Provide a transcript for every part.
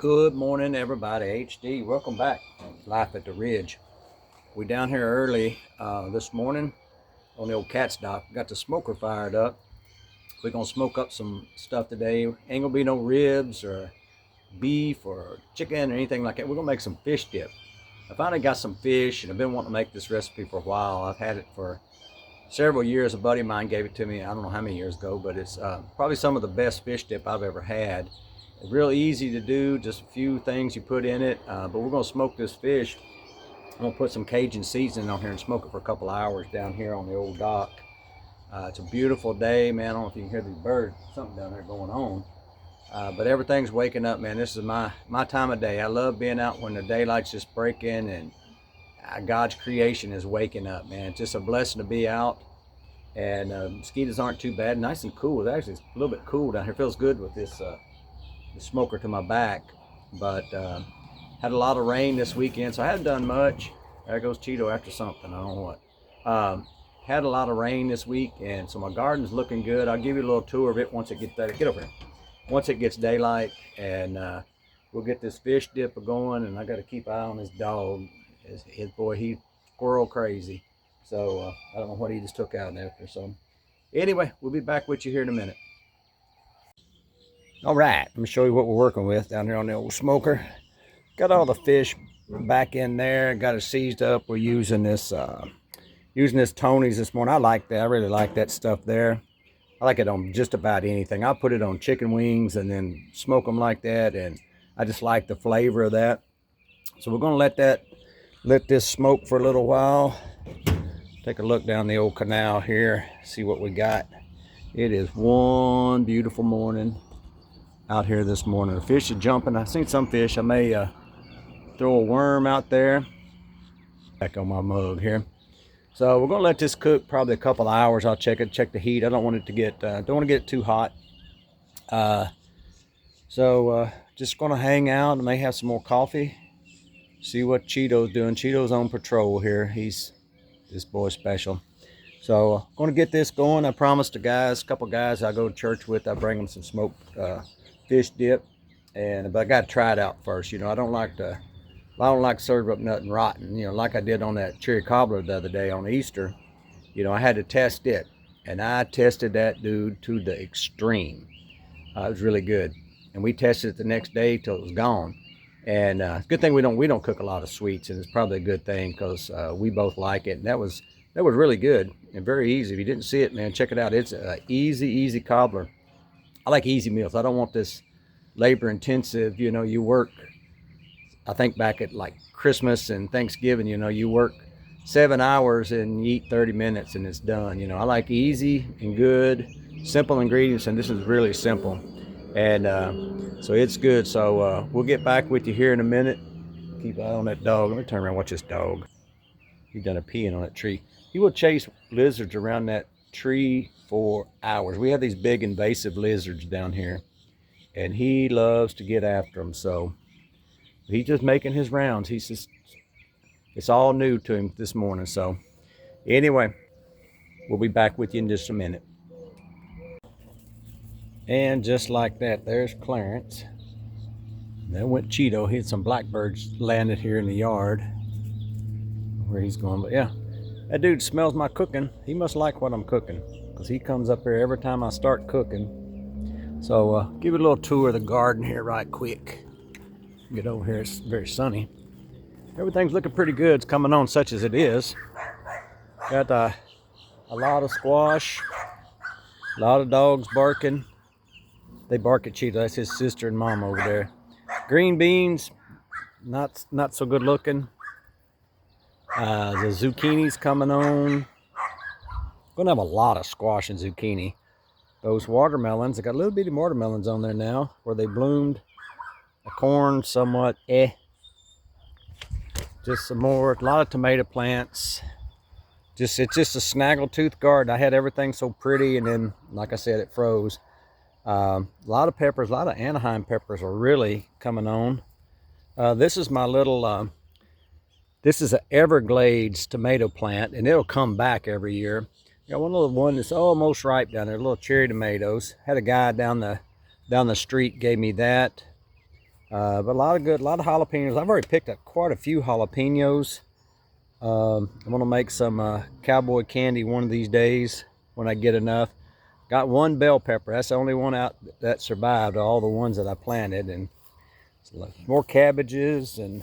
Good morning, everybody. HD, welcome back. Life at the Ridge. We down here early this morning on the old cat's dock. Got the smoker fired up. We're gonna smoke up some stuff today. Ain't gonna be no ribs or beef or chicken or anything like that. We're gonna make some fish dip. I finally got some fish, and I've been wanting to make this recipe for a while. I've had it for several years. A buddy of mine gave it to me. I don't know how many years ago, but it's probably some of the best fish dip I've ever had. Real easy to do, just a few things you put in it, but we're gonna smoke this fish. I'm gonna put some Cajun seasoning on here and smoke it for a couple hours down here on the old dock. It's a beautiful day, man. I don't know if you can hear these birds, something down there going on, but everything's waking up, man. This is my time of day. I love being out when the daylight's just breaking and God's creation is waking up, man. It's just a blessing to be out, and mosquitoes aren't too bad. Nice and cool. It's actually a little bit cool down here. Feels good with this the smoker to my back, but had a lot of rain this weekend, so I haven't done much. There goes Cheeto after something, I don't know what. Had a lot of rain this week, and so my garden's looking good. I'll give you a little tour of it once it gets get over here. Once it gets daylight, and we'll get this fish dip going. And I got to keep an eye on this dog. His boy, he's squirrel crazy, so I don't know what he just took out after. So anyway, we'll be back with you here in a minute. All right, let me show you what we're working with down here on the old smoker. Got all the fish back in there, got it seized up. We're using this Tony's this morning. I like that. I really like that stuff there. I like it on just about anything. I'll put it on chicken wings and then smoke them like that, and I just like the flavor of that. So we're gonna let this smoke for a little while. Take a look down the old canal here, see what we got. It is one beautiful morning out here this morning. The fish are jumping. I've seen some fish. I may throw a worm out there. Back on my mug here. So we're gonna let this cook probably a couple hours. I'll check the heat. I don't want it to get don't want to get it too hot. Just gonna hang out. I may have some more coffee. See what Cheeto's doing. Cheeto's on patrol here. This boy's special. So gonna get this going. I promised the guys, a couple guys I go to church with, I bring them some smoked fish dip, but I got to try it out first. You know, I don't like to serve up nothing rotten. You know, like I did on that cherry cobbler the other day on Easter. You know, I had to test it, and I tested that dude to the extreme. It was really good, and we tested it the next day till it was gone. And good thing we don't cook a lot of sweets, and it's probably a good thing because we both like it. And that was really good and very easy. If you didn't see it, man, check it out. It's an easy cobbler. I like easy meals. I don't want this labor intensive. You know, you work, I think back at like Christmas and Thanksgiving, you know, you work 7 hours and you eat 30 minutes and it's done. You know, I like easy and good, simple ingredients, and this is really simple. And so it's good. So we'll get back with you here in a minute. Keep an eye on that dog. Let me turn around and watch this dog. He's done a peeing on that tree. He will chase lizards around that tree for hours. We have these big invasive lizards down here, and he loves to get after them. So he's just making his rounds. It's all new to him this morning. So anyway, we'll be back with you in just a minute. And just like that, there's Clarence. There went Cheeto. He had some blackbirds landed here in the yard where he's going. But yeah, that dude smells my cooking. He must like what I'm cooking, because he comes up here every time I start cooking. So give you a little tour of the garden here right quick. Get over here. It's very sunny. Everything's looking pretty good. It's coming on such as it is. Got a lot of squash, a lot of dogs barking. They bark at Cheeto. That's his sister and mom over there. Green beans, not so good looking. The zucchini's coming on. Gonna have a lot of squash and zucchini. Those watermelons, I got little bitty watermelons on there now where they bloomed. The corn somewhat just some more. A lot of tomato plants. It's just a snaggletooth garden. I had everything so pretty, and then like I said, it froze. A lot of peppers, a lot of Anaheim peppers are really coming on. This is my little this is an Everglades tomato plant, and it'll come back every year. Got one little one that's almost ripe down there, little cherry tomatoes. Had a guy down the street gave me that. But a lot of jalapenos. I've already picked up quite a few jalapenos. I'm gonna make some cowboy candy one of these days when I get enough. Got one bell pepper. That's the only one out that survived all the ones that I planted. And more cabbages, and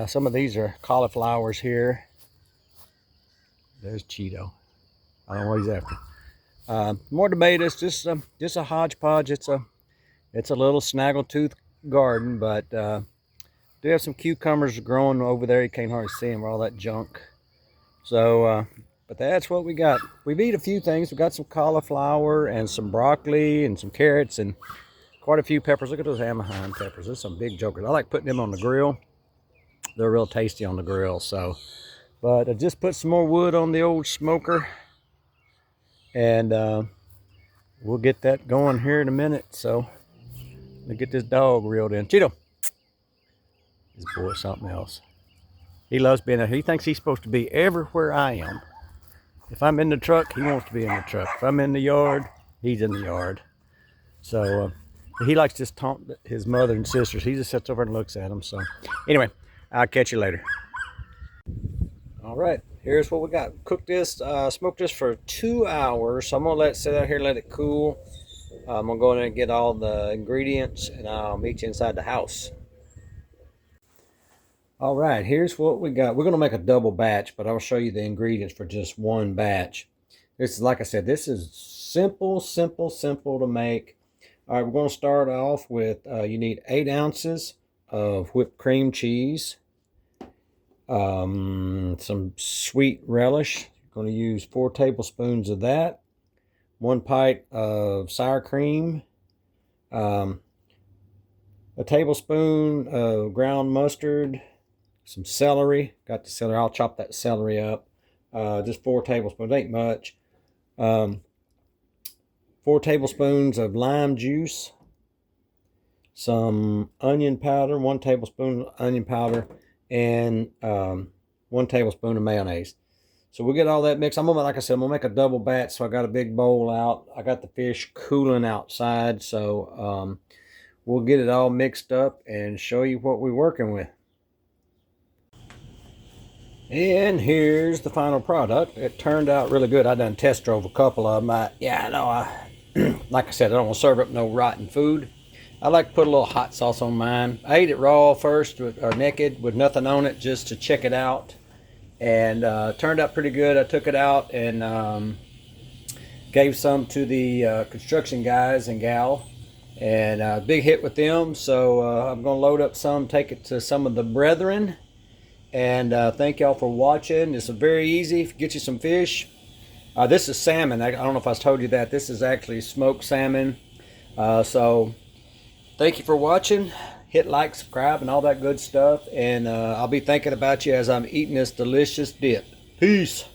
some of these are cauliflowers here. There's Cheeto. I don't know what he's after. More tomatoes. Just a hodgepodge. It's a little snaggletooth garden, but do have some cucumbers growing over there. You can't hardly see them, all that junk. So, but that's what we got. We've eaten a few things. We got some cauliflower and some broccoli and some carrots and quite a few peppers. Look at those Anaheim peppers. There's some big jokers. I like putting them on the grill. They're real tasty on the grill. So, but I just put some more wood on the old smoker, and we'll get that going here in a minute. So, let me get this dog reeled in. Cheeto. This boy is something else. He loves being there. He thinks he's supposed to be everywhere I am. If I'm in the truck, he wants to be in the truck. If I'm in the yard, he's in the yard. So he likes to just taunt his mother and sisters. He just sits over and looks at them. So anyway, I'll catch you later. All right, here's what we got. Cooked this, smoked this for 2 hours. So I'm gonna let it sit out here, let it cool. I'm gonna go in and get all the ingredients, and I'll meet you inside the house. All right, here's what we got. We're gonna make a double batch, but I'll show you the ingredients for just one batch. This is, like I said, this is simple to make. All right, we're gonna start off with, you need 8 ounces of whipped cream cheese, some sweet relish. You're gonna use 4 tablespoons of that, 1 pint of sour cream, a tablespoon of ground mustard, some celery. Got the celery. I'll chop that celery up. Just 4 tablespoons. Ain't much. 4 tablespoons of lime juice. Some onion powder. 1 tablespoon of onion powder. And 1 tablespoon of mayonnaise. So we'll get all that mixed. Like I said, I'm gonna make a double batch. So I got a big bowl out. I got the fish cooling outside. So we'll get it all mixed up and show you what we're working with. And here's the final product. It turned out really good. I done test drove a couple of them. Like I said, I don't want to serve up no rotten food. I like to put a little hot sauce on mine. I ate it raw first, or naked, with nothing on it, just to check it out. And turned out pretty good. I took it out and gave some to the construction guys and gal. And big hit with them. So I'm going to load up some, take it to some of the brethren. And thank y'all for watching. It's very easy. Get you some fish. This is salmon. I don't know if I told you that. This is actually smoked salmon. So thank you for watching. Hit like, subscribe, and all that good stuff. And I'll be thinking about you as I'm eating this delicious dip. Peace.